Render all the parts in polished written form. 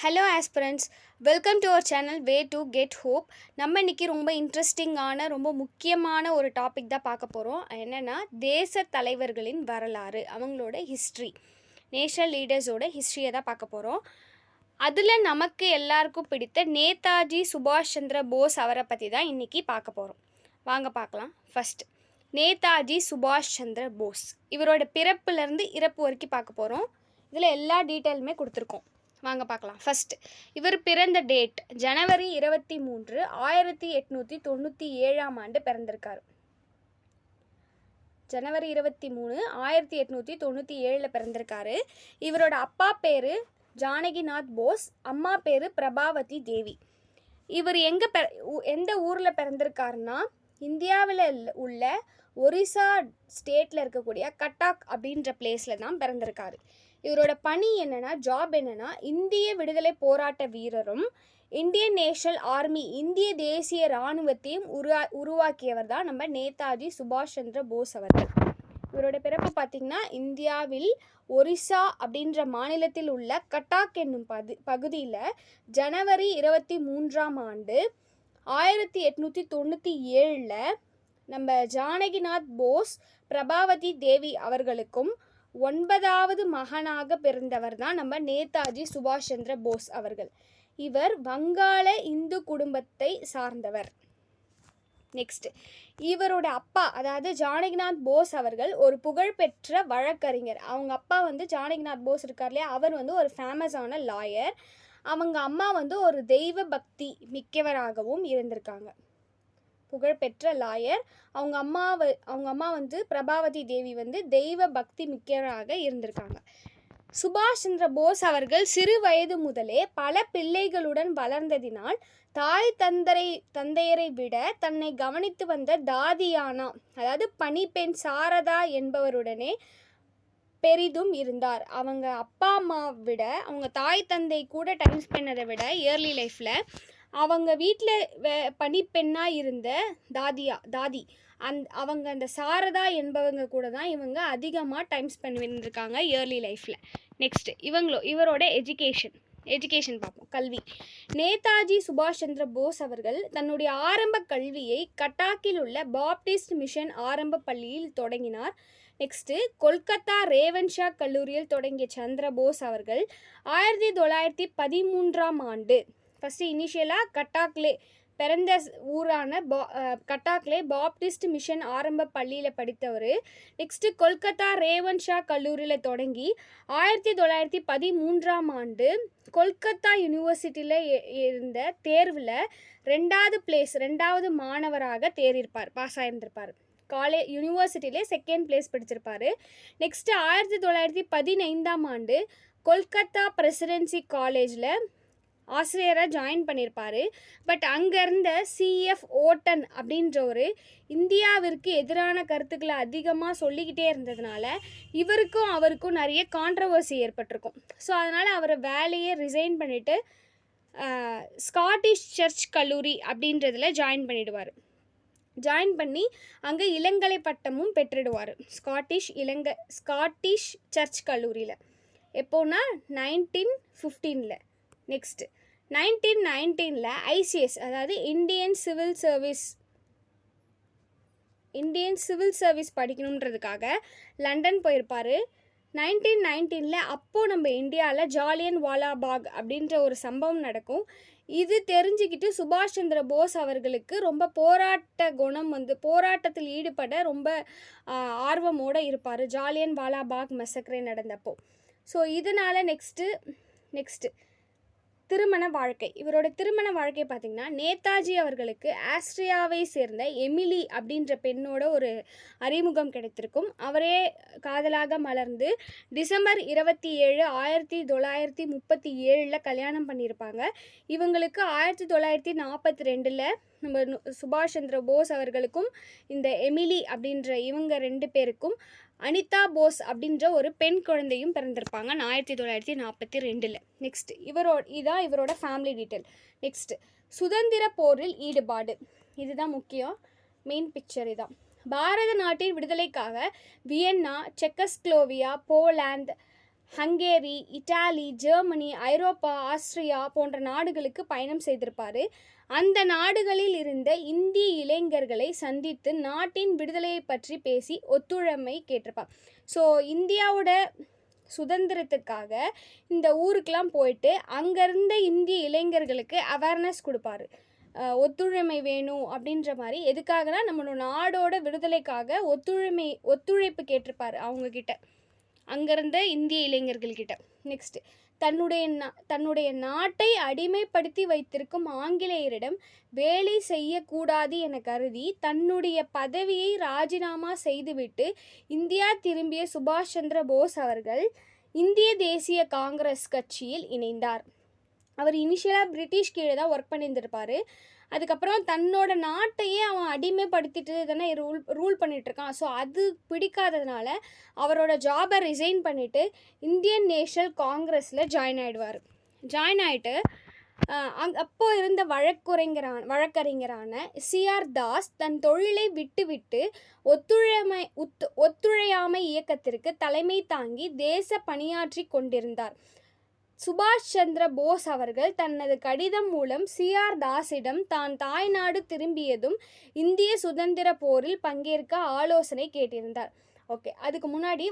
Hello aspirants, welcome to our channel way to get hope. நம்ம இன்றைக்கி ரொம்ப இன்ட்ரெஸ்டிங்கான ரொம்ப முக்கியமான ஒரு டாபிக் தான் பார்க்க போகிறோம். என்னென்னா தேச தலைவர்களின் வரலாறு, அவங்களோட ஹிஸ்ட்ரி, நேஷனல் லீடர்ஸோட ஹிஸ்ட்ரியை தான் பார்க்க போகிறோம். அதில் நமக்கு எல்லாருக்கும் பிடித்த நேதாஜி சுபாஷ் சந்திர போஸ் அவரை பற்றி தான் இன்றைக்கி பார்க்க போகிறோம். வாங்க பார்க்கலாம். ஃபஸ்ட், நேதாஜி சுபாஷ் சந்திர போஸ். இவரோட பிறப்புலேருந்து இறப்பு வரைக்கும் பார்க்க போகிறோம். இதில் எல்லா டீட்டெயிலுமே கொடுத்துருக்கோம். வாங்க பார்க்கலாம். ஃபஸ்ட், இவர் பிறந்த டேட் ஜனவரி 23, 1897 பிறந்திருக்காரு. ஜனவரி 23, 1897 பிறந்திருக்காரு. இவரோட அப்பா பேர் ஜானகிநாத் போஸ், அம்மா பேர் பிரபாவதி தேவி. இவர் எந்த ஊரில் பிறந்திருக்காருன்னா, இந்தியாவில் உள்ள ஒரிசா ஸ்டேட்டில் இருக்கக்கூடிய கட்டாக் அப்படின்ற பிளேஸில் தான் பிறந்திருக்காரு. இவரோட பணி என்னென்னா, ஜாப் என்னென்னா, இந்திய விடுதலை போராட்ட வீரரும் இந்தியன் நேஷனல் ஆர்மி, இந்திய தேசிய இராணுவத்தையும் உருவாக்கியவர் தான் நம்ம நேதாஜி சுபாஷ் சந்திர போஸ் அவர்கள். இவரோட பிறப்பு பார்த்திங்கன்னா, இந்தியாவில் ஒரிசா அப்படின்ற மாநிலத்தில் உள்ள கட்டாக் என்னும் பகுதியில் ஜனவரி 23 1897 நம்ம ஜானகிநாத் போஸ் பிரபாவதி தேவி அவர்களுக்கும் 9வது மகனாக பிறந்தவர் தான் நம்ம நேதாஜி சுபாஷ் சந்திர போஸ் அவர்கள். இவர் வங்காள இந்து குடும்பத்தை சார்ந்தவர். நெக்ஸ்ட், இவரோட அப்பா அதாவது ஜானகிநாத் போஸ் அவர்கள் ஒரு புகழ்பெற்ற வழக்கறிஞர். அவங்க அப்பா ஜானகிநாத் போஸ் இருக்கார் இல்லையா, அவர் ஒரு ஃபேமஸான லாயர். அவங்க அம்மா ஒரு தெய்வ பக்தி மிக்கவராகவும் இருந்திருக்காங்க. புகழ்பெற்ற லாயர். அவங்க அம்மா பிரபாவதி தேவி தெய்வ பக்தி மிக்கவராக இருந்திருக்காங்க. சுபாஷ் சந்திர போஸ் அவர்கள் சிறு வயது முதலே பல பிள்ளைகளுடன் வளர்ந்ததினால் தாய் தந்தையரை விட தன்னை கவனித்து வந்த தாதியானா அதாவது பணிப்பெண் சாரதா என்பவருடனே பெரிதும் இருந்தார். அவங்க அப்பா அம்மா விட அவங்க தாய் தந்தை கூட டைம் ஸ்பெண்டதை விட இயர்லி லைஃப்பில் அவங்க வீட்டில் பணிப்பெண்ணாக இருந்த தாதி அவங்க அந்த சாரதா என்பவங்க கூட தான் இவங்க அதிகமாக டைம் ஸ்பெண்ட் பண்ணியிருக்காங்க இயர்லி லைஃப்பில். நெக்ஸ்ட்டு இவரோட எஜுகேஷன் பார்ப்போம். கல்வி. நேதாஜி சுபாஷ் சந்திர போஸ் அவர்கள் தன்னுடைய ஆரம்ப கல்வியை கட்டாக்கில் உள்ள பாப்டிஸ்ட் மிஷன் ஆரம்ப பள்ளியில் தொடங்கினார். நெக்ஸ்ட்டு கொல்கத்தா ரேவன்ஷா கல்லூரியில் தொடங்கிய சந்திர போஸ் அவர்கள் 1913 ஃபஸ்ட்டு இனிஷியலாக கட்டாக்லே பிறந்த ஊரான கட்டாக்லே பாப்டிஸ்ட் மிஷன் ஆரம்ப பள்ளியில் படித்தவர். நெக்ஸ்ட்டு கொல்கத்தா ரேவன்ஷா கல்லூரியில் தொடங்கி 1913 கொல்கத்தா யூனிவர்சிட்டியில் இருந்த தேர்வில் 2வது மாணவராக பாஸ் ஆகியிருந்திருப்பார். யூனிவர்சிட்டியிலே 2nd பிளேஸ் படிச்சிருப்பார். நெக்ஸ்ட்டு 1915 கொல்கத்தா பிரசிடென்சி காலேஜில் ஆசிரியராக ஜாயின் பண்ணியிருப்பார். பட் அங்கே இருந்த சிஎஃப் ஓட்டன் அப்படின்ற ஒரு இந்தியாவிற்கு எதிரான கருத்துக்களை அதிகமாக சொல்லிக்கிட்டே இருந்ததுனால அவருக்கும் நிறைய கான்ட்ரவர்சி ஏற்பட்டிருக்கும். ஸோ அதனால் அவரை வேலையை ரிசைன் பண்ணிவிட்டு ஸ்காட்டிஷ் சர்ச் கல்லூரி அப்படின்றதில் ஜாயின் பண்ணி அங்கே இளங்கலை பட்டமும் பெற்றுடுவார். ஸ்காட்டிஷ் சர்ச் கல்லூரியில் எப்போனா 1915. நெக்ஸ்ட்டு 1919 ஐசிஎஸ் அதாவது இந்தியன் சிவில் சர்வீஸ் படிக்கணுன்றதுக்காக லண்டன் போயிருப்பார். 1919 அப்போது நம்ம இந்தியாவில் ஜாலியன் வாலாபாக் அப்படின்ற ஒரு சம்பவம் நடக்கும். இது தெரிஞ்சுக்கிட்டு சுபாஷ் சந்திர போஸ் அவர்களுக்கு ரொம்ப போராட்ட குணம் போராட்டத்தில் ஈடுபட ரொம்ப ஆர்வமோடு இருப்பார் ஜாலியன் வாலாபாக் மெசக்ரே நடந்தப்போ. ஸோ இதனால் நெக்ஸ்ட்டு திருமண வாழ்க்கை. இவரோட திருமண வாழ்க்கை பார்த்திங்கன்னா, நேதாஜி அவர்களுக்கு ஆஸ்திரியாவை சேர்ந்த எமிலி அப்படின்ற பெண்ணோட ஒரு அறிமுகம் கிடைத்திருக்கும். அவரே காதலாக மலர்ந்து டிசம்பர் 27, 1937 கல்யாணம் பண்ணியிருப்பாங்க. இவங்களுக்கு 1942 நம்ம சுபாஷ் சந்திர போஸ் அவர்களுக்கும் இந்த எமிலி அப்படின்ற இவங்க 2 பேருக்கும் அனிதா போஸ் அப்படின்ற ஒரு பெண் குழந்தையும் பிறந்திருப்பாங்க 1942. நெக்ஸ்ட் இவரோட ஃபேமிலி டீட்டெயில். நெக்ஸ்ட், சுதந்திர போரில் ஈடுபாடு. இதுதான் முக்கியம், மெயின் பிக்சர் இதான். பாரத நாட்டின் விடுதலைக்காக Vienna, Czechoslovakia, Poland, Hungary, Italy, Germany, Europe, Austria போன்ற நாடுகளுக்கு பயணம் செய்திருப்பார். அந்த நாடுகளில் இருந்த இந்திய இளைஞர்களை சந்தித்து நாட்டின் விடுதலையை பற்றி பேசி ஒத்துழைமை கேட்டிருப்பார். ஸோ இந்தியாவோட சுதந்திரத்துக்காக இந்த ஊருக்கெலாம் போயிட்டு அங்கே இருந்த இந்திய இளைஞர்களுக்கு அவேர்னஸ் கொடுப்பாரு. ஒத்துழைமை வேணும் அப்படின்ற மாதிரி. எதுக்காகனா நம்மளோட நாடோட விடுதலைக்காக ஒத்துழைப்பு கேட்டிருப்பார் அவங்கக்கிட்ட, அங்கேருந்த இந்திய இளைஞர்கள்கிட்ட. நெக்ஸ்ட்டு, தன்னுடைய நாட்டை அடிமைப்படுத்தி வைத்திருக்கும் ஆங்கிலேயரிடம் வேலை செய்யக்கூடாது என கருதி தன்னுடைய பதவியை ராஜினாமா செய்துவிட்டு இந்தியா திரும்பிய சுபாஷ் சந்திர போஸ் அவர்கள் இந்திய தேசிய காங்கிரஸ் கட்சியில் இணைந்தார். அவர் இனிஷியலாக பிரிட்டிஷ் கீழே தான் ஒர்க் பண்ணியிருந்திருப்பார். அதுக்கப்புறம் தன்னோட நாட்டையே அவன் அடிமைப்படுத்திட்டு தானே ரூல் பண்ணிகிட்ருக்கான். ஸோ அது பிடிக்காததுனால அவரோட ஜாபை ரிசைன் பண்ணிவிட்டு இந்தியன் நேஷனல் காங்கிரஸில் ஜாயின் ஆகிட்டு அப்போ இருந்த வழக்கறிஞரான சிஆர் தாஸ் தன் தொழிலை விட்டுவிட்டு ஒத்துழையாமை இயக்கத்திற்கு தலைமை தாங்கி தேச பணியாற்றி கொண்டிருந்தார். சுபாஷ் சந்திர போஸ் அவர்கள் தனது கடிதம் மூலம் சிஆர் தாஸிடம் தான் தாய்நாடு திரும்பியதும் இந்திய சுதந்திர போரில் பங்கேற்க ஆலோசனை கேட்டிருந்தார். ஓகே, அதுக்கு முன்னாடி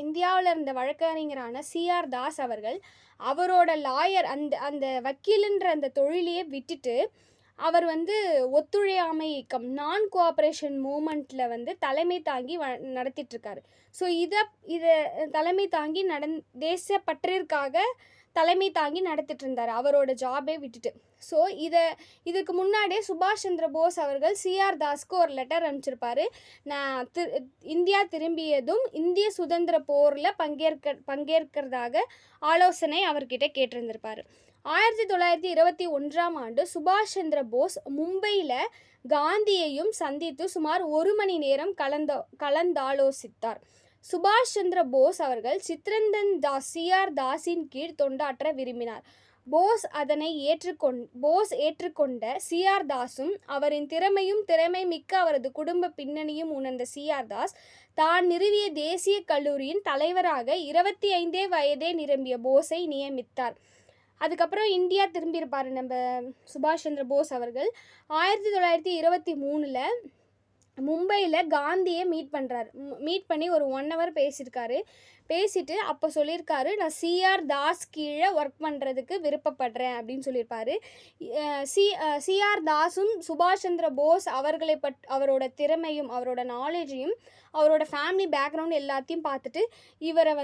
இந்தியாவில் இருந்த வழக்கறிஞரான சிஆர் தாஸ் அவர்கள் அவரோட லாயர் அந்த வக்கீலுன்ற அந்த தொழிலையே விட்டுட்டு அவர் ஒத்துழையாமை இயக்கம் நான் கோஆப்ரேஷன் மூமெண்ட்டில் தலைமை தாங்கி நடத்திட்டுருக்காரு. ஸோ இதை தலைமை தாங்கி தேசப்பற்றிற்காக தலைமை தாங்கி நடத்திட்டு இருந்தார் அவரோட ஜாபே விட்டுட்டு. ஸோ இதுக்கு முன்னாடியே சுபாஷ் சந்திர போஸ் அவர்கள் சிஆர் தாஸ்க்கு ஒரு லெட்டர் அனுப்பிச்சிருப்பார். நான் இந்தியா திரும்பியதும் இந்திய சுதந்திர போரில் பங்கேற்கிறதாக ஆலோசனை அவர்கிட்ட கேட்டிருந்திருப்பார். 1921ஆம் ஆண்டு சுபாஷ் சந்திர போஸ் மும்பையில் காந்தியையும் சந்தித்து சுமார் 1 மணி நேரம் கலந்தாலோசித்தார். சுபாஷ் சந்திர போஸ் அவர்கள் சித்ரஞ்சன் தாஸ் சிஆர் தாஸின் கீழ் தொண்டாற்ற விரும்பினார். போஸ் ஏற்றுக்கொண்ட சிஆர் தாஸும் அவரின் திறமை மிக்க அவரது குடும்ப பின்னணியும் உணர்ந்த சிஆர் தாஸ் தான் நிறுவிய தேசிய கல்லூரியின் தலைவராக 25 வயதே நிரம்பிய போஸை நியமித்தார். அதுக்கப்புறம் இந்தியா திரும்பியிருப்பார் நம்ம சுபாஷ் சந்திர போஸ் அவர்கள். 1923 மும்பையில் காந்தியை மீட் பண்ணி ஒரு 1 hour பேசிட்டு அப்போ சொல்லியிருக்காரு, நான் சிஆர் தாஸ் கீழே ஒர்க் பண்ணுறதுக்கு விருப்பப்படுறேன் அப்படின்னு சொல்லியிருப்பார். சிஆர் தாஸும் சுபாஷ் சந்திர போஸ் அவரோட திறமையும் அவரோட நாலேஜையும் அவரோட ஃபேமிலி பேக்ரவுண்ட் எல்லாத்தையும் பார்த்துட்டு இவரை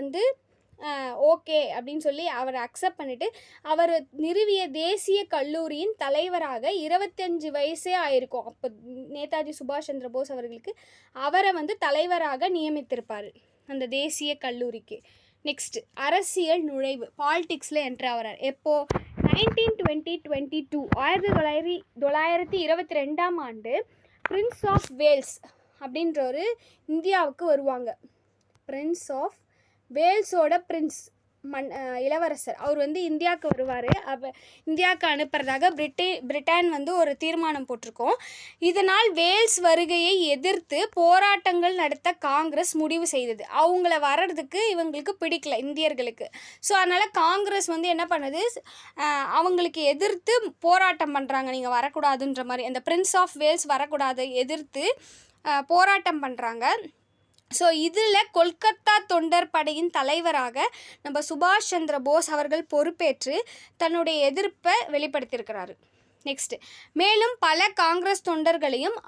ஓகே அப்படின்னு சொல்லி அவரை அக்செப்ட் பண்ணிவிட்டு அவர் நிறுவிய தேசிய கல்லூரியின் தலைவராக 25 வயசே ஆயிருக்கும் அப்போ நேதாஜி சுபாஷ் சந்திர போஸ் அவர்களுக்கு. அவரை தலைவராக நியமித்திருப்பார் அந்த தேசிய கல்லூரிக்கு. நெக்ஸ்ட், அரசியல் நுழைவு, பாலிடிக்ஸில் என்ட்ரு ஆகிறார். எப்போது 1922 1922ஆம் ஆண்டு பிரின்ஸ் ஆஃப் வேல்ஸ் அப்படின்றவர் இந்தியாவுக்கு வருவாங்க. பிரின்ஸ் ஆஃப் வேல்ஸோட இளவரசர் அவர் இந்தியாவுக்கு வருவார். அப்போ இந்தியாவுக்கு அனுப்புறதாக பிரிட்டன் ஒரு தீர்மானம் போட்டிருக்கோம். இதனால் வேல்ஸ் வருகையை எதிர்த்து போராட்டங்கள் நடத்த காங்கிரஸ் முடிவு செய்தது. அவங்கள வர்றதுக்கு இவங்களுக்கு பிடிக்கல இந்தியர்களுக்கு. ஸோ அதனால் காங்கிரஸ் என்ன பண்ணுது, அவங்களுக்கு எதிர்த்து போராட்டம் பண்ணுறாங்க, நீங்கள் வரக்கூடாதுன்ற மாதிரி. அந்த பிரின்ஸ் ஆஃப் வேல்ஸ் வரக்கூடாது எதிர்த்து போராட்டம் பண்ணுறாங்க. ஸோ இதில் கொல்கத்தா தொண்டர் படையின் தலைவராக நம்ம சுபாஷ் சந்திர போஸ் அவர்கள் பொறுப்பேற்று தன்னுடைய எதிர்ப்பை வெளிப்படுத்தியிருக்கிறாரு. நெக்ஸ்ட்டு, மேலும் பல காங்கிரஸ் தொண்டர்களையும்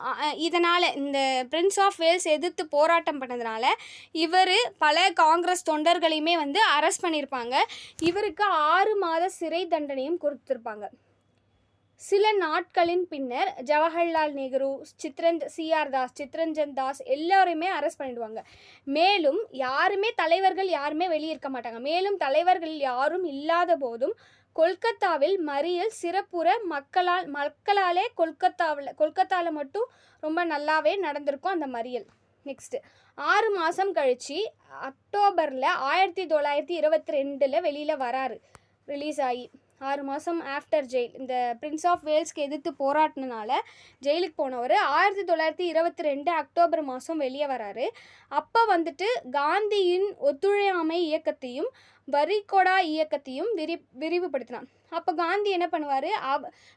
இதனால் இந்த பிரின்ஸ் ஆஃப் வேல்ஸ் எதிர்த்து போராட்டம் பண்ணதுனால இவர் பல காங்கிரஸ் தொண்டர்களையுமே அரெஸ்ட் பண்ணியிருப்பாங்க. இவருக்கு 6 மாத சிறை தண்டனையும் கொடுத்துருப்பாங்க. சில நாட்களின் பின்னர் ஜவஹர்லால் நேரு, சிஆர் தாஸ், சித்ரஞ்சன் தாஸ் எல்லாருமே அரெஸ்ட் பண்ணிடுவாங்க. மேலும் தலைவர்கள் யாருமே வெளியே இருக்க மாட்டாங்க. மேலும் தலைவர்கள் யாரும் இல்லாத போதும் கொல்கத்தாவில் மறியல் சிறப்புற மக்களாலே கொல்கத்தாவில் மட்டும் ரொம்ப நல்லாவே நடந்திருக்கும் அந்த மறியல். நெக்ஸ்ட்டு, 6 மாதம் கழித்து அக்டோபரில் 1922 வெளியில் ரிலீஸ் ஆகி 6 மாதம் ஆஃப்டர் ஜெயில். இந்த பிரின்ஸ் ஆஃப் வேல்ஸ்க்கு எதிர்த்து போராட்டினால ஜெயிலுக்கு போனவர் 1922 அக்டோபர் மாதம் வெளியே வராரு. அப்போ வந்துட்டு காந்தியின் ஒத்துழையாமை இயக்கத்தையும் வரிகொடா இயக்கத்தையும் விரிவுபடுத்தினார். அப்போ காந்தி என்ன பண்ணுவார்,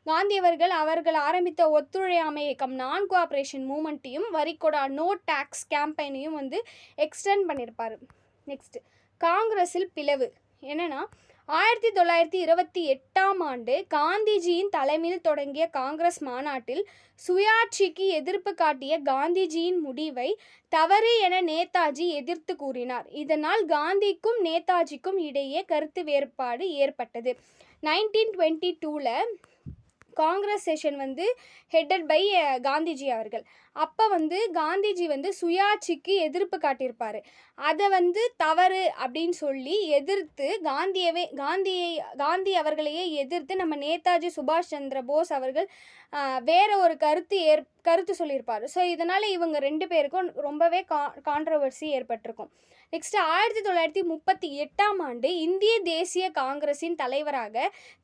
காந்தி அவர்கள் ஆரம்பித்த ஒத்துழையாமை இயக்கம் நான் கோஆப்ரேஷன் மூமெண்ட்டையும் வரிகொடா நோ டேக்ஸ் கேம்பெயினையும் வந்து எக்ஸ்டெண்ட் பண்ணியிருப்பார். நெக்ஸ்ட், காங்கிரஸில் பிளவு. என்னென்னா 1928 காந்திஜியின் தலைமையில் தொடங்கிய காங்கிரஸ் மாநாட்டில் சுயாட்சிக்கு எதிர்ப்பு காட்டிய காந்திஜியின் முடிவை தவறு என நேதாஜி எதிர்த்து கூறினார். இதனால் காந்திக்கும் நேதாஜிக்கும் இடையே கருத்து வேறுபாடு ஏற்பட்டது. 1922 காங்கிரஸ் செஷன் வந்து ஹெட்டட் பை காந்திஜி அவர்கள். அப்போ வந்து காந்திஜி வந்து சுயாட்சிக்கு எதிர்ப்பு காட்டியிருப்பார். அதை வந்து தவறு அப்படின்னு சொல்லி எதிர்த்து காந்தி அவர்களையே எதிர்த்து நம்ம நேதாஜி சுபாஷ் சந்திர போஸ் அவர்கள் வேற ஒரு கருத்து சொல்லியிருப்பார். ஸோ இதனால் இவங்க 2 பேருக்கும் ரொம்பவே கான்ட்ரவர்சி ஏற்பட்டிருக்கும். நெக்ஸ்ட், 1938 இந்திய தேசிய காங்கிரஸின் தலைவராக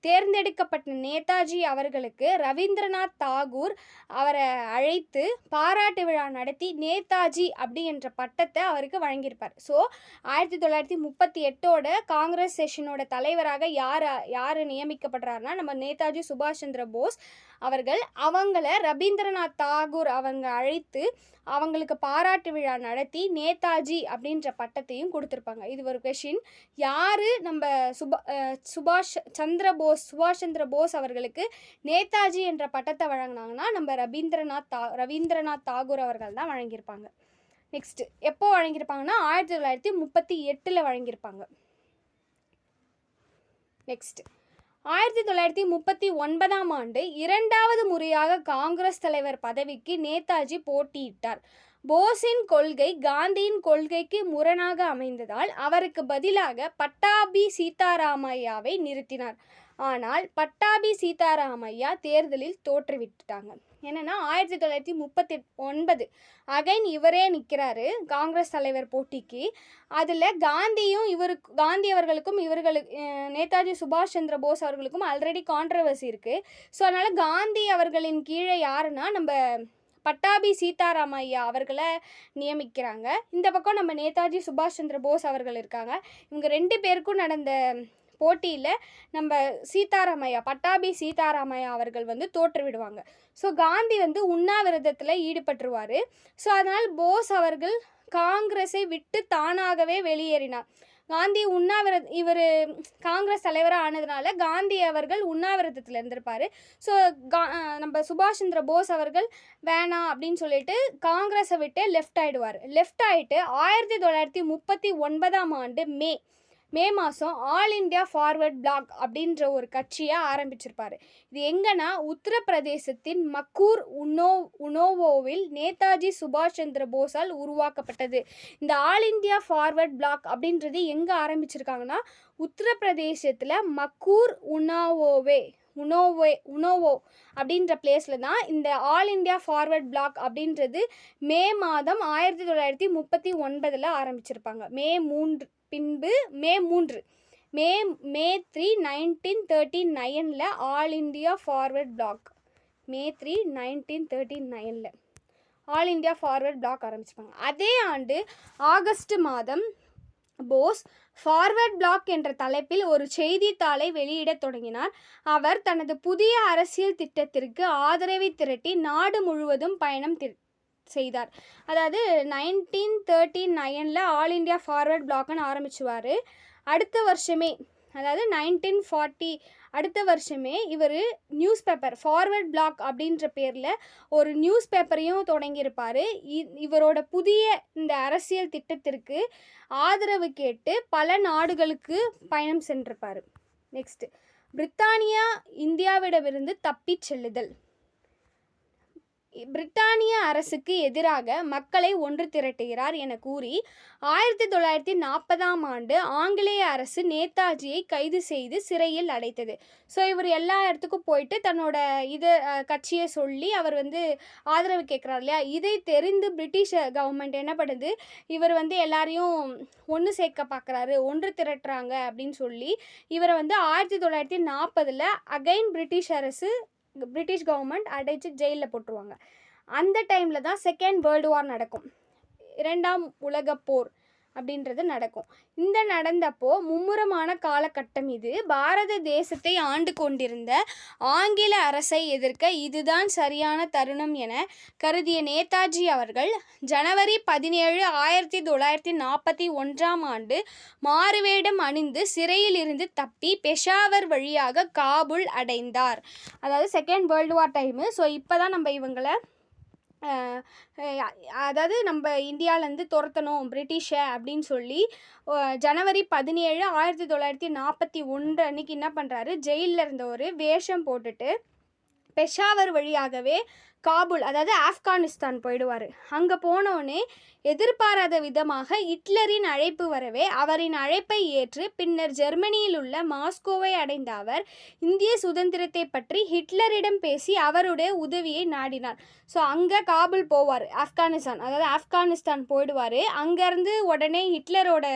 தேர்ந்தெடுக்கப்பட்ட நேதாஜி அவர்களுக்கு ரவீந்திரநாத் தாகூர் அவரை அழைத்து பாராட்டு விழா நடத்தி நேதாஜி அப்படி என்ற பட்டத்தை அவருக்கு வழங்கியிருப்பார். ஸோ 1938 காங்கிரஸ் செஷனோட தலைவராக யார் நியமிக்கப்படுறாருன்னா நம்ம நேதாஜி சுபாஷ் சந்திர போஸ் அவர்கள். அவங்கள ரவீந்திரநாத் தாகூர் அவங்க அழைத்து அவங்களுக்கு பாராட்டு விழா நடத்தி நேதாஜி அப்படின்ற பட்டத்தையும் கொடுத்துருப்பாங்க. இது ஒரு கொஷின். யார் நம்ம சுபாஷ் சந்திர போஸ் அவர்களுக்கு நேதாஜி என்ற பட்டத்தை வழங்கினாங்கன்னா நம்ம ரவீந்திரநாத் தாகூர் அவர்கள் தான் வழங்கியிருப்பாங்க. நெக்ஸ்ட், எப்போ வழங்கியிருப்பாங்கன்னா 1938 வழங்கியிருப்பாங்க. நெக்ஸ்ட், 1939 2வது முறையாக காங்கிரஸ் தலைவர் பதவிக்கு நேதாஜி போட்டியிட்டார். போஸின் கொள்கை காந்தியின் கொள்கைக்கு முரணாக அமைந்ததால் அவருக்கு பதிலாக பட்டாபி சீதாராமையாவை நிறுத்தினார். ஆனால் பட்டாபி சீதாராமையா தேர்தலில் தோற்றுவிட்டாங்க. என்னென்னா 1939 அகைன் இவரே நிற்கிறாரு காங்கிரஸ் தலைவர் போட்டிக்கு. அதில் காந்தி அவர்களுக்கும் நேதாஜி சுபாஷ் சந்திர போஸ் அவர்களுக்கும் ஆல்ரெடி கான்ட்ரவர்சி இருக்குது. ஸோ அதனால் காந்தி அவர்களின் கீழே யாருன்னா நம்ம பட்டாபி சீதாராமையா அவர்களை நியமிக்கிறாங்க. இந்த பக்கம் நம்ம நேதாஜி சுபாஷ் சந்திர போஸ் அவர்கள் இருக்காங்க. இவங்க 2 பேருக்கும் நடந்த போட்டியில் நம்ம பட்டாபி சீதாராமையா அவர்கள் வந்து தோற்றுவிடுவாங்க. ஸோ காந்தி வந்து உண்ணாவிரதத்தில் ஈடுபட்டுருவார். ஸோ அதனால் போஸ் அவர்கள் காங்கிரஸை விட்டு தானாகவே வெளியேறினார். காந்தி இவர் காங்கிரஸ் தலைவராக ஆனதுனால காந்தி அவர்கள் உண்ணாவிரதத்தில் இருந்திருப்பார். ஸோ நம்ம சுபாஷ் சந்திர போஸ் அவர்கள் வேணாம் அப்படின்னு சொல்லிட்டு காங்கிரஸை விட்டு லெஃப்ட் ஆகிடுவார். லெஃப்ட் ஆகிட்டு 1939 மே மாதம் ஆல் இண்டியா ஃபார்வர்ட் பிளாக் அப்படின்ற ஒரு கட்சியை ஆரம்பிச்சிருப்பார். இது எங்கன்னா உத்தரப்பிரதேசத்தின் மக்கூர் உனோவோவில் நேதாஜி சுபாஷ் சந்திர போஸால் உருவாக்கப்பட்டது. இந்த ஆல் இண்டியா ஃபார்வர்ட் பிளாக் அப்படின்றது எங்கே ஆரம்பிச்சிருக்காங்கன்னா உத்தரப்பிரதேசத்தில் மக்கூர் உனோவோ அப்படின்ற பிளேஸில் தான் இந்த ஆல் இண்டியா ஃபார்வர்ட் பிளாக் அப்படின்றது மே மாதம் 1939 ஆரம்பிச்சிருப்பாங்க. மே 3 1939 ஆல் இண்டியா ஃபார்வர்ட் பிளாக் மே 3 1939 ஆல் இண்டியா ஃபார்வர்ட் பிளாக் ஆரம்பிச்சிருப்பாங்க. அதே ஆண்டு ஆகஸ்ட் மாதம் போஸ் ஃபார்வர்ட் பிளாக் என்ற தலைப்பில் ஒரு செய்தித்தாளை வெளியிடத் தொடங்கினார். அவர் தனது புதிய அரசியல் திட்டத்திற்கு ஆதரவை திரட்டி நாடு முழுவதும் பயணம் செய்தார். அதாவது 1939 ஆல் இண்டியா ஃபார்வர்ட் பிளாக்னு ஆரம்பிச்சுவார். அடுத்த வருஷமே, அதாவது 1940 அடுத்த வருஷமே இவர் நியூஸ் பேப்பர் ஃபார்வர்ட் பிளாக் அப்படின்ற பேரில் ஒரு நியூஸ் பேப்பரையும் தொடங்கியிருப்பார். இவரோட புதிய இந்த அரசியல் திட்டத்திற்கு ஆதரவு கேட்டு பல நாடுகளுக்கு பயணம் சென்றிருப்பார். நெக்ஸ்ட், பிரித்தானியா இந்தியாவிடமிருந்து தப்பிச் செல்லுதல். பிரிட்டானிய அரசுக்கு எதிராக மக்களை ஒன்று திரட்டுகிறார் என கூறி 1940ஆம் ஆண்டு ஆங்கிலேய அரசு நேதாஜியை கைது செய்து சிறையில் அடைத்தது. ஸோ இவர் எல்லா இடத்துக்கும் போயிட்டு தன்னோட கட்சியை சொல்லி அவர் ஆதரவு கேட்குறார் இல்லையா, இதை தெரிந்து பிரிட்டிஷ் கவர்மெண்ட் என்ன பண்ணுது, இவர் எல்லாரையும் ஒன்று சேர்க்க பார்க்குறாரு, ஒன்று திரட்டுறாங்க அப்படின்னு சொல்லி இவரை 1940 அகைன் பிரிட்டிஷ் கவர்மெண்ட் அடைச்சு ஜெயிலில் போட்டுருவாங்க. அந்த டைமில் தான் செகண்ட் வேர்ல்டு வார் நடக்கும், 2ஆம் உலகப் போர் அப்படின்றது நடக்கும். இந்த நடந்தப்போ மும்முரமான காலகட்டம் இது. பாரத தேசத்தை ஆண்டு கொண்டிருந்த ஆங்கில அரசை எதிர்க்க இதுதான் சரியான தருணம் என கருதிய நேதாஜி அவர்கள் ஜனவரி 17, 1941ஆம் ஆண்டு மாறுவேடம் அணிந்து சிறையில் இருந்து தப்பி பெஷாவர் வழியாக காபூல் அடைந்தார். அதாவது second world war time. So இப்போ தான் நம்ம இவங்களை அதாவது நம்ம இந்தியாவிலேருந்து துரத்தணும் பிரிட்டிஷை அப்படின்னு சொல்லி ஜனவரி 17, 1941 அன்றைக்கி என்ன பண்ணுறாரு, ஜெயிலில் இருந்த ஒரு வேஷம் போட்டுட்டு பெஷாவர் வழியாகவே காபூல் அதாவது ஆப்கானிஸ்தான் போயிடுவார். அங்கே போனோடனே எதிர்பாராத விதமாக ஹிட்லரின் அழைப்பு வரவே அவரின் அழைப்பை ஏற்று பின்னர் ஜெர்மனியில் உள்ள மாஸ்கோவை அடைந்த அவர் இந்திய சுதந்திரத்தை பற்றி ஹிட்லரிடம் பேசி அவருடைய உதவியை நாடினார். ஸோ அங்கே காபூல் போவார், ஆப்கானிஸ்தான் போயிடுவார். அங்கேருந்து உடனே ஹிட்லரோட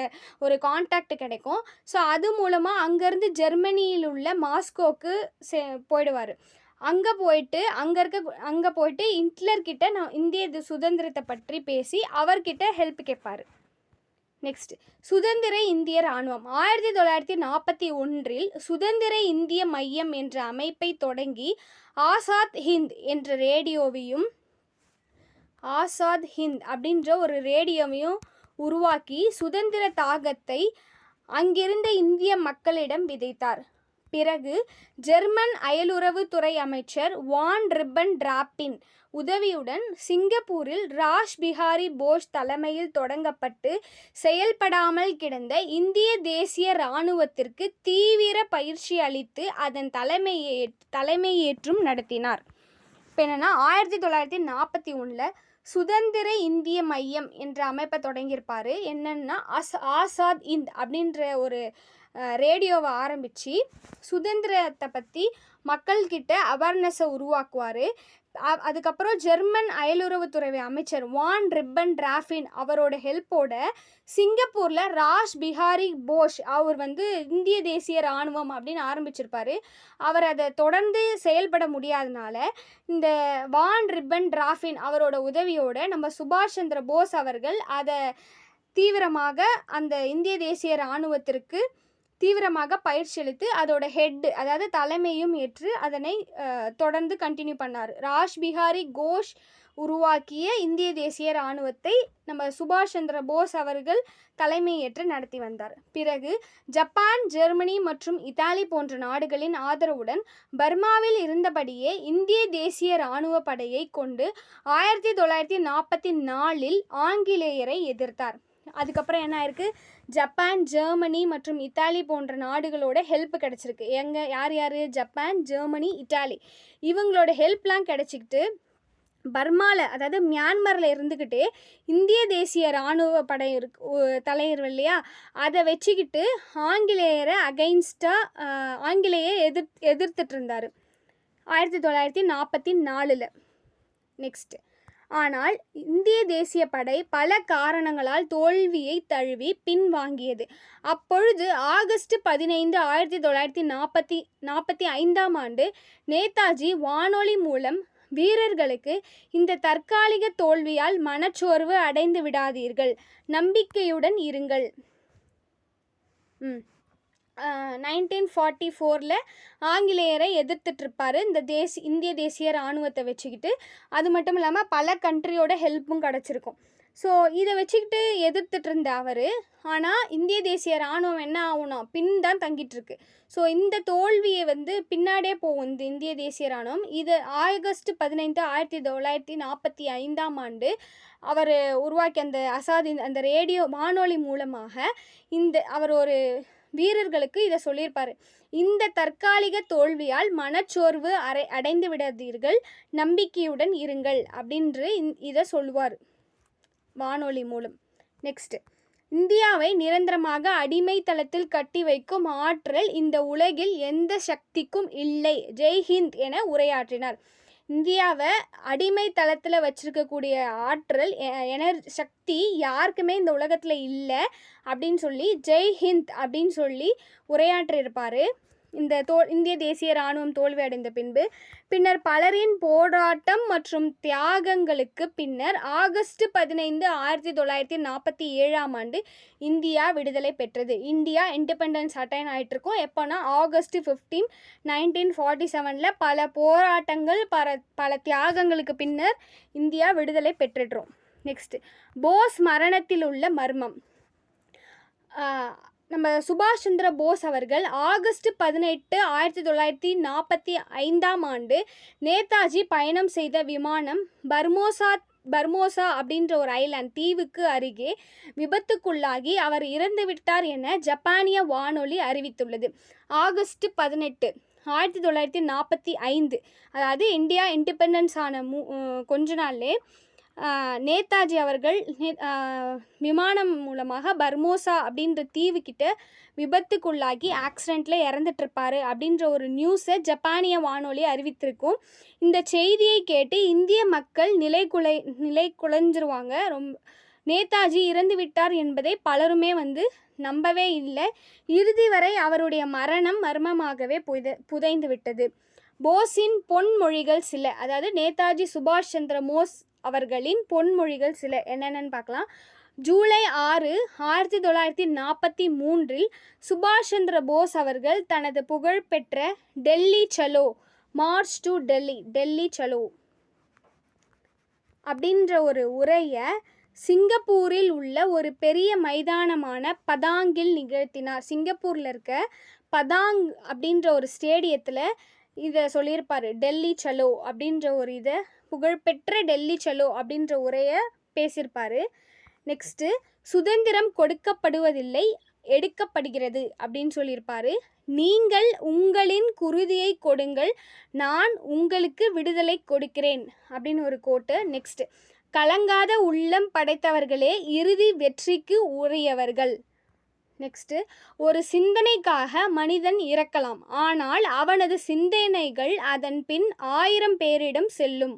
ஒரு கான்டாக்ட் கிடைக்கும். ஸோ அது மூலமாக அங்கேருந்து ஜெர்மனியில் உள்ள மாஸ்கோவுக்கு போயிடுவார். அங்கே போயிட்டு ஹிட்லர்கிட்ட நான் இந்திய சுதந்திரத்தை பற்றி பேசி அவர்கிட்ட ஹெல்ப் கேட்பார். நெக்ஸ்ட், சுதந்திர இந்திய இராணுவம். 1941 சுதந்திர இந்திய மையம் என்ற அமைப்பை தொடங்கி ஆசாத் ஹிந்த் என்ற ரேடியோவையும் ஆசாத் ஹிந்த் அப்படின்ற ஒரு ரேடியோவையும் உருவாக்கி சுதந்திர தாகத்தை அங்கிருந்த இந்திய மக்களிடம் விதைத்தார். பிறகு ஜெர்மன் அயலுறவுத்துறை அமைச்சர் வான் ரிப்பன்ட்ராப்பின் உதவியுடன் சிங்கப்பூரில் ராஷ் பிஹாரி போஸ் தலைமையில் தொடங்கப்பட்டு செயல்படாமல் கிடந்த இந்திய தேசிய இராணுவத்திற்கு தீவிர பயிற்சி அளித்து அதன் தலைமையேற்றும் நடத்தினார். இப்போ என்னென்னா 1941 சுதந்திர இந்திய மையம் என்ற அமைப்பை தொடங்கியிருப்பார். என்னென்னா ஆசாத் ஹிந்த் அப்படின்ற ஒரு ரேடியோவை ஆரம்பித்து சுதந்திரத்தை பற்றி மக்கள்கிட்ட அவேர்னஸை உருவாக்குவார். அதுக்கப்புறம் ஜெர்மன் அயலுறவுத்துறை அமைச்சர் வான் ரிப்பன்ட்ராப்பின் அவரோட ஹெல்ப்போட சிங்கப்பூரில் ராஷ் பிஹாரி போஸ் அவர் இந்திய தேசிய இராணுவம் அப்படின்னு ஆரம்பிச்சிருப்பார். அவர் அதை தொடர்ந்து செயல்பட முடியாதனால இந்த வான் ரிப்பன்ட்ராப்பின் அவரோட உதவியோட நம்ம சுபாஷ் சந்திர போஸ் அவர்கள் அதை தீவிரமாக அந்த இந்திய தேசிய இராணுவத்திற்கு தீவிரமாக பயிற்சி அளித்து அதோட ஹெட் அதாவது தலைமையும் ஏற்று அதனை தொடர்ந்து கண்டினியூ பண்ணார். ராஷ் பிஹாரி கோஷ் உருவாக்கிய இந்திய தேசிய இராணுவத்தை நம்ம சுபாஷ் சந்திர போஸ் அவர்கள் தலைமையேற்று நடத்தி வந்தார். பிறகு ஜப்பான், ஜெர்மனி மற்றும் இத்தாலி போன்ற நாடுகளின் ஆதரவுடன் பர்மாவில் இருந்தபடியே இந்திய தேசிய இராணுவ படையை கொண்டு 1944 ஆங்கிலேயரை எதிர்த்தார். அதுக்கப்புறம் என்ன ஆயிருக்கு, ஜப்பான், ஜெர்மனி மற்றும் இத்தாலி போன்ற நாடுகளோட ஹெல்ப் கிடச்சிருக்கு. யார் ஜப்பான், ஜெர்மனி, இத்தாலி இவங்களோட ஹெல்ப்லாம் கிடச்சிக்கிட்டு பர்மாவில் அதாவது மியான்மரில் இருந்துக்கிட்டே இந்திய தேசிய இராணுவ படை தலைவர் இல்லையா, அதை வச்சுக்கிட்டு ஆங்கிலேயரை எதிர்த்துட்டு இருந்தார் 1944. நெக்ஸ்ட், ஆனால் இந்திய தேசிய படை பல காரணங்களால் தோல்வியை தழுவி பின்வாங்கியது. அப்பொழுது ஆகஸ்ட் 15, 1945ஆம் ஆண்டு நேதாஜி வானொலி மூலம் வீரர்களுக்கு இந்த தற்காலிக தோல்வியால் மனச்சோர்வு அடைந்து விடாதீர்கள், நம்பிக்கையுடன் இருங்கள். 1944 ஆங்கிலேயரை எதிர்த்துட்ருப்பார் இந்திய தேசிய இராணுவத்தை வச்சுக்கிட்டு. அது மட்டும் இல்லாமல் பல கண்ட்ரியோட ஹெல்ப்பும் கிடச்சிருக்கும். ஸோ இதை வச்சுக்கிட்டு எதிர்த்துட்டு இருந்த அவர், ஆனால் இந்திய தேசிய இராணுவம் என்ன ஆகும்னா தான் தங்கிட்டுருக்கு. ஸோ இந்த தோல்வியை பின்னாடியே போகும் இந்த இந்திய தேசிய இராணுவம். இது ஆகஸ்ட் 15, 1945ஆம் ஆண்டு அவர் உருவாக்கி அந்த அந்த ரேடியோ வானொலி மூலமாக அவர் ஒரு வீரர்களுக்கு இதை சொல்லியிருப்பார். இந்த தற்காலிக தோல்வியால் மனச்சோர்வு அடைந்து விடாதீர்கள், நம்பிக்கையுடன் இருங்கள் அப்படின்று இதை சொல்லுவார் வானொலி மூலம். நெக்ஸ்ட், இந்தியாவை நிரந்தரமாக அடிமை தளத்தில் கட்டி வைக்கும் ஆற்றல் இந்த உலகில் எந்த சக்திக்கும் இல்லை, ஜெய்ஹிந்த் என உரையாற்றினார். இந்தியாவை அடிமை தளத்தில் வச்சிருக்கக்கூடிய ஆற்றல் சக்தி யாருக்குமே இந்த உலகத்தில் இல்லை அப்படின்னு சொல்லி ஜெய்ஹிந்த் அப்படின்னு சொல்லி உரையாற்றியிருப்பார். இந்திய தேசிய இராணுவம் தோல்வி அடைந்த பின்னர் பலரின் போராட்டம் மற்றும் தியாகங்களுக்கு பின்னர் ஆகஸ்ட் 15, 1947 இந்தியா விடுதலை பெற்றது. இந்தியா இண்டிபெண்டன்ஸ் அட்டைன் ஆகிட்டு இருக்கோம். எப்போனா August 15, 1947 பல போராட்டங்கள் பல தியாகங்களுக்கு பின்னர் இந்தியா விடுதலை பெற்றுடுறோம். நெக்ஸ்ட், போஸ் மரணத்தில் உள்ள மர்மம். நம்ம சுபாஷ் சந்திர போஸ் அவர்கள் ஆகஸ்ட் 18, 1945 நேதாஜி பயணம் செய்த விமானம் பர்மோசா அப்படின்ற ஒரு ஐலாண்ட் தீவுக்கு அருகே விபத்துக்குள்ளாகி அவர் இறந்துவிட்டார் என ஜப்பானிய வானொலி அறிவித்துள்ளது. ஆகஸ்ட் 18, 1945, அதாவது இந்தியா இண்டிபெண்டன்ஸ் ஆன கொஞ்ச நாள்லே நேதாஜி அவர்கள் விமானம் மூலமாக பர்மோசா அப்படின்ற தீவுக்கிட்ட விபத்துக்குள்ளாகி ஆக்சிடெண்ட்டில் இறந்துட்டுருப்பாரு அப்படின்ற ஒரு நியூஸை ஜப்பானிய வானொலி அறிவித்திருக்கும். இந்த செய்தியை கேட்டு இந்திய மக்கள் நிலை குலைஞ்சிருவாங்க. நேதாஜி இறந்து விட்டார் என்பதை பலருமே நம்பவே இல்லை. இறுதி வரை அவருடைய மரணம் மர்மமாகவே புதைந்து விட்டது. போஸின் பொன்மொழிகள் சில, அதாவது நேதாஜி சுபாஷ் சந்திர போஸ் அவர்களின் பொன்மொழிகள் சில என்னென்னு பார்க்கலாம். ஜூலை 6, 1943 சுபாஷ் சந்திர போஸ் அவர்கள் தனது புகழ்பெற்ற டெல்லி சலோ, மார்ச் டு டெல்லி சலோ அப்படின்ற ஒரு உரையை சிங்கப்பூரில் உள்ள ஒரு பெரிய மைதானமான பதாங்கில் நிகழ்த்தினார். சிங்கப்பூரில் இருக்க பதாங் அப்படின்ற ஒரு ஸ்டேடியத்தில் இதை சொல்லியிருப்பார். டெல்லி சலோ அப்படின்ற ஒரு இதை புகழ்பெற்ற டெல்லி சலோ அப்படின்ற உரையை பேசியிருப்பார். நெக்ஸ்ட்டு, சுதந்திரம் கொடுக்கப்படுவதில்லை, எடுக்கப்படுகிறது அப்படின்னு சொல்லியிருப்பார். நீங்கள் உங்களின் குருதியை கொடுங்கள், நான் உங்களுக்கு விடுதலை கொடுக்கிறேன் அப்படின்னு ஒரு கோட்டு. நெக்ஸ்ட்டு, கலங்காத உள்ளம் படைத்தவர்களே இறுதி வெற்றிக்கு உரியவர்கள். நெக்ஸ்ட்டு, ஒரு சிந்தனைக்காக மனிதன் இறக்கலாம், ஆனால் அவனது சிந்தனைகள் அதன் பின் 1000 பேரிடம் செல்லும்.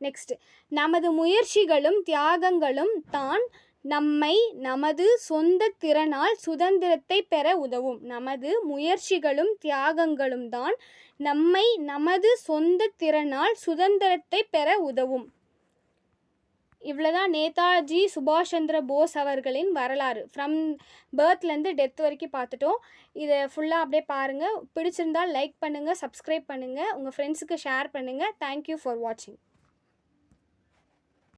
நெக்ஸ்ட், நமது முயற்சிகளும் தியாகங்களும் தான் நம்மை நமது சொந்த திறனால் சுதந்திரத்தை பெற உதவும். நமது முயற்சிகளும் தியாகங்களும் தான் நம்மை நமது சொந்த திறனால் சுதந்திரத்தை பெற உதவும். இவ்வளோதான் நேதாஜி சுபாஷ் சந்திர போஸ் அவர்களின் வரலாறு. ஃப்ரம் பர்த்லேருந்து டெத் வரைக்கும் பார்த்துட்டோம். இதை ஃபுல்லாக அப்படியே பாருங்கள். பிடிச்சிருந்தால் லைக் பண்ணுங்கள், சப்ஸ்கிரைப் பண்ணுங்கள், உங்கள் ஃப்ரெண்ட்ஸுக்கு ஷேர் பண்ணுங்கள். தேங்க்யூ ஃபார் வாட்சிங்.